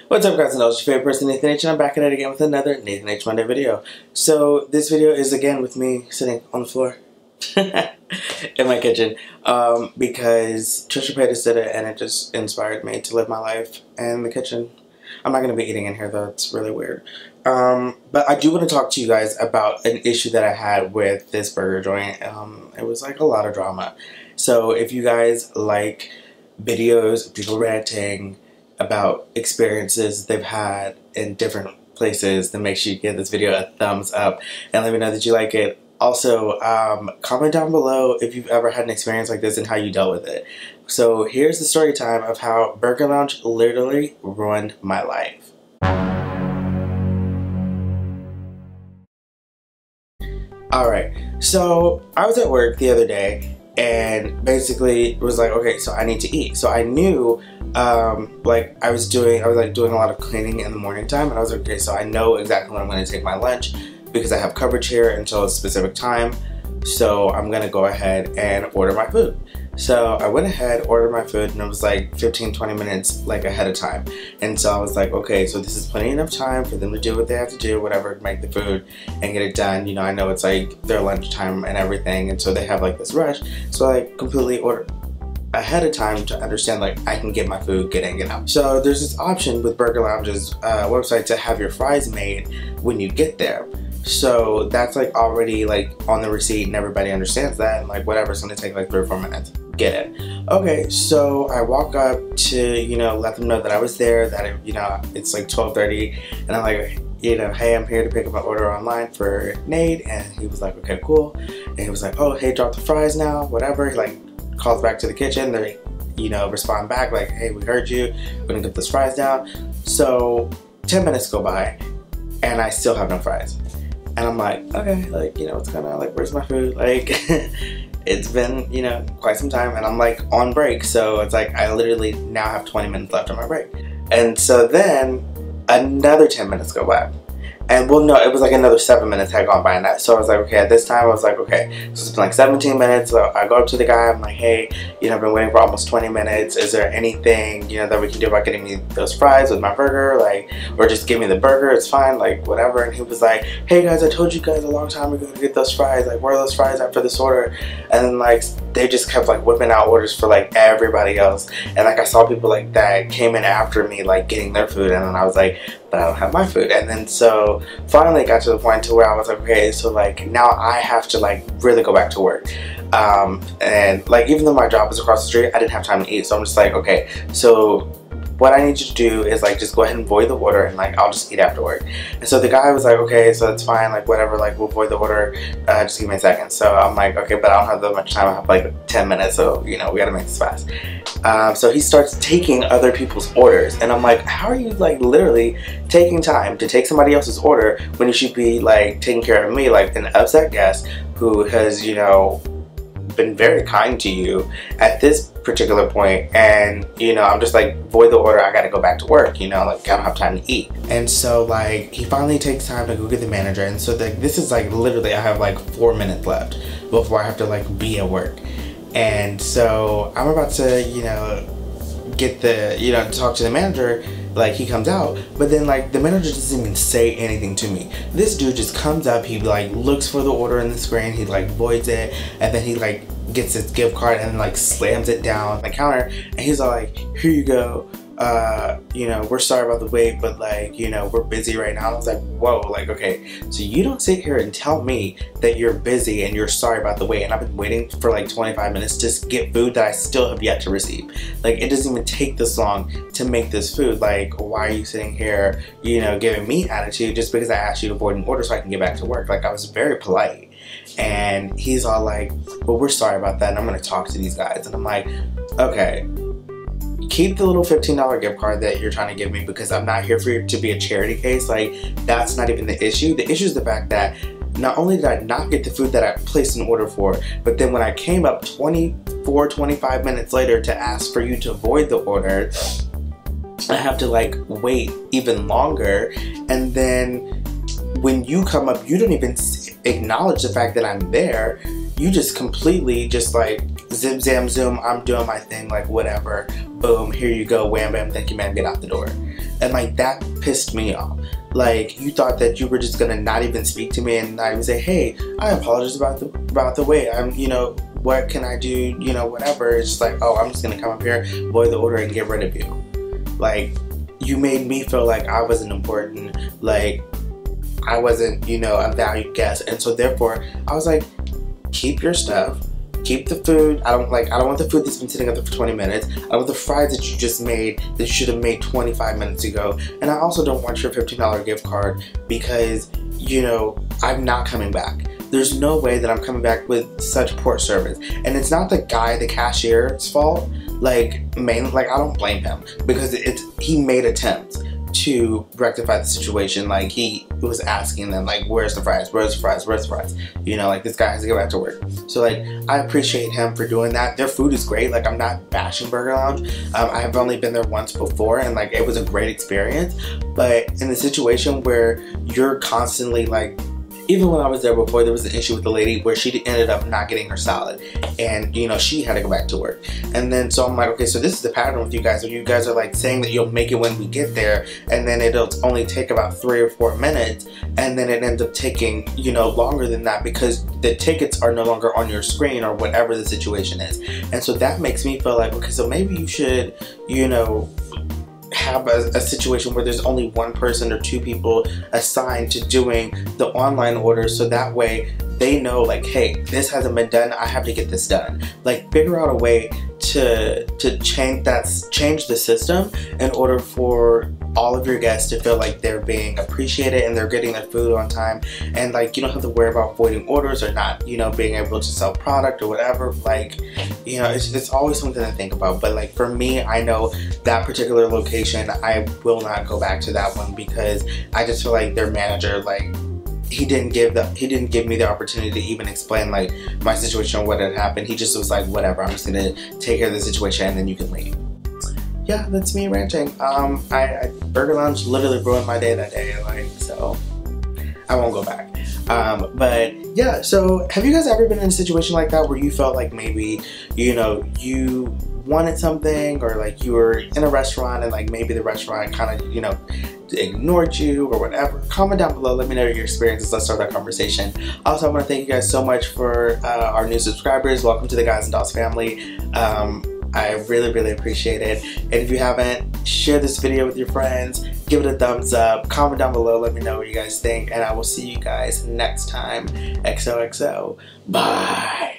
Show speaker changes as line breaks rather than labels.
What's up, guys, and it's your favorite person, NathanH, and I'm back at it again with another NathanH Monday video. So this video is again with me sitting on the floor in my kitchen because Trisha Paytas did it and it just inspired me to live my life in the kitchen. I'm not going to be eating in here though, it's really weird. But I do want to talk to you guys about an issue that I had with this burger joint. It was like a lot of drama. So if you guys like videos of people ranting about experiences they've had in different places, then make sure you give this video a thumbs up and let me know that you like it. Also, comment down below if you've ever had an experience like this and how you dealt with it. So here's the story time of how Burger Lounge literally ruined my life. Alright, so I was at work the other day and basically was like, okay, so I need to eat. So I knew like I was doing a lot of cleaning in the morning time, and I was like, okay, so I know exactly when I'm going to take my lunch because I have coverage here until a specific time. So I'm going to go ahead and order my food. So I went ahead, ordered my food, and it was like 15-20 minutes like ahead of time. And so I was like, okay, so this is plenty enough time for them to do what they have to do, whatever, to make the food and get it done. You know, I know it's like their lunchtime and everything, and so they have like this rush. So I completely ordered ahead of time to understand like I can get my food, get in, get out. So there's this option with Burger Lounge's website to have your fries made when you get there. So that's like already like on the receipt and everybody understands that, and like whatever, it's gonna take like 3 or 4 minutes. Get it. Okay, so I walk up to, you know, let them know that I was there, that it, you know, it's like 12:30, and I'm like, you know, hey, I'm here to pick up my order online for Nate, and he was like, okay, cool. And he was like, oh, hey, drop the fries now, whatever. He like calls back to the kitchen, they, you know, respond back like, hey, we heard you, we're gonna get those fries down. So 10 minutes go by and I still have no fries. And I'm like, okay, like, you know, what's going on? Like, where's my food? Like, it's been, you know, quite some time, and I'm like on break. So it's like, I literally now have 20 minutes left on my break. And so then another 10 minutes go by. And well, no, it was like another 7 minutes had gone by in that. So I was like, okay, at this time I was like, okay, so it's been like 17 minutes. So I go up to the guy, I'm like, hey, you know, I've been waiting for almost 20 minutes. Is there anything, you know, that we can do about getting me those fries with my burger? Like, or just give me the burger, it's fine, like whatever. And he was like, hey guys, I told you guys a long time ago to get those fries. Like, where are those fries after this order? And then like, they just kept like whipping out orders for like everybody else. And like, I saw people like that came in after me, like getting their food. And then I was like, but I don't have my food. And then so finally it got to the point to where I was like, okay, so like now I have to like really go back to work. And like, even though my job was across the street, I didn't have time to eat. So I'm just like, okay, so what I need you to do is like just go ahead and void the order, and like I'll just eat afterward. And so the guy was like, okay, so that's fine, like whatever, like we'll void the order, just give me a second. So I'm like, okay, but I don't have that much time, I have like 10 minutes, so you know, we gotta make this fast. So he starts taking other people's orders, and I'm like, how are you like literally taking time to take somebody else's order when you should be like taking care of me, like an upset guest who has, you know, been very kind to you at this particular point? And you know, I'm just like, void the order, I gotta go back to work, you know, like I don't have time to eat. And so like he finally takes time to go get the manager, and so like this is like literally I have like 4 minutes left before I have to like be at work. And so I'm about to, you know, get the, you know, talk to the manager. Like he comes out, but then like the manager doesn't even say anything to me. This dude just comes up, he like looks for the order in the screen, he like voids it, and then he like gets his gift card and like slams it down on the counter, and he's like, here you go, you know, we're sorry about the wait, but like, you know, we're busy right now. And I was like, whoa, like, okay, so you don't sit here and tell me that you're busy and you're sorry about the wait, and I've been waiting for like 25 minutes to get food that I still have yet to receive. Like, it doesn't even take this long to make this food. Like, why are you sitting here, you know, giving me attitude just because I asked you to void an order so I can get back to work? Like, I was very polite. And he's all like, well, we're sorry about that, and I'm gonna talk to these guys. And I'm like, okay, keep the little $15 gift card that you're trying to give me, because I'm not here for you to be a charity case. Like, that's not even the issue. The issue is the fact that not only did I not get the food that I placed an order for, but then when I came up 25 minutes later to ask for you to void the order, I have to like wait even longer. And then when you come up, you don't even acknowledge the fact that I'm there. You just completely just like zip, zam, zoom, I'm doing my thing, like whatever. Boom, here you go, wham, bam, thank you, ma'am, get out the door. And like that pissed me off. Like, you thought that you were just gonna not even speak to me and not even say, hey, I apologize about the wait. I'm, you know, what can I do? You know, whatever. It's just like, oh, I'm just gonna come up here, void the order, and get rid of you. Like, you made me feel like I wasn't important, like I wasn't, you know, a valued guest. And so therefore, I was like, keep your stuff. Keep the food. I don't want the food that's been sitting up there for 20 minutes. I don't want the fries that you just made that you should have made 25 minutes ago. And I also don't want your $15 gift card because, you know, I'm not coming back. There's no way that I'm coming back with such poor service. And it's not the guy, the cashier's fault. Like, I don't blame him because he made attempts to rectify the situation. Like, he was asking them, like, where's the fries, where's the fries, where's the fries, you know, like, this guy has to get back to work. So like, I appreciate him for doing that. Their food is great. Like, I'm not bashing Burger Lounge. I have only been there once before and like, it was a great experience. But in the situation where you're constantly like, even when I was there before, there was an issue with the lady where she ended up not getting her salad, and you know, she had to go back to work. And then so I'm like, okay, so this is the pattern with you guys, where you guys are like saying that you'll make it when we get there, and then it'll only take about 3 or 4 minutes, and then it ends up taking, you know, longer than that because the tickets are no longer on your screen or whatever the situation is. And so that makes me feel like, okay, so maybe you should, you know, have a situation where there's only one person or 2 people assigned to doing the online order, so that way they know, like, hey, this hasn't been done, I have to get this done. Like, figure out a way to change the system in order for all of your guests to feel like they're being appreciated and they're getting their food on time, and like, you don't have to worry about voiding orders or not, you know, being able to sell product or whatever. Like, you know, it's always something to think about. But like, for me, I know that particular location, I will not go back to that one because I just feel like their manager, like, he didn't give me the opportunity to even explain like my situation or what had happened. He just was like, whatever, I'm just gonna take care of the situation and then you can leave. Yeah, that's me ranting. Burger Lounge literally ruined my day that day, like, so I won't go back. But yeah, so have you guys ever been in a situation like that where you felt like maybe, you know, you wanted something, or like you were in a restaurant and like maybe the restaurant kind of, you know, ignored you or whatever? Comment down below, let me know your experiences. Let's start that conversation. Also, I want to thank you guys so much for our new subscribers. Welcome to the Guys and Dolls family. I really, really appreciate it. And if you haven't, share this video with your friends, give it a thumbs up, comment down below, let me know what you guys think, and I will see you guys next time. XOXO. Bye.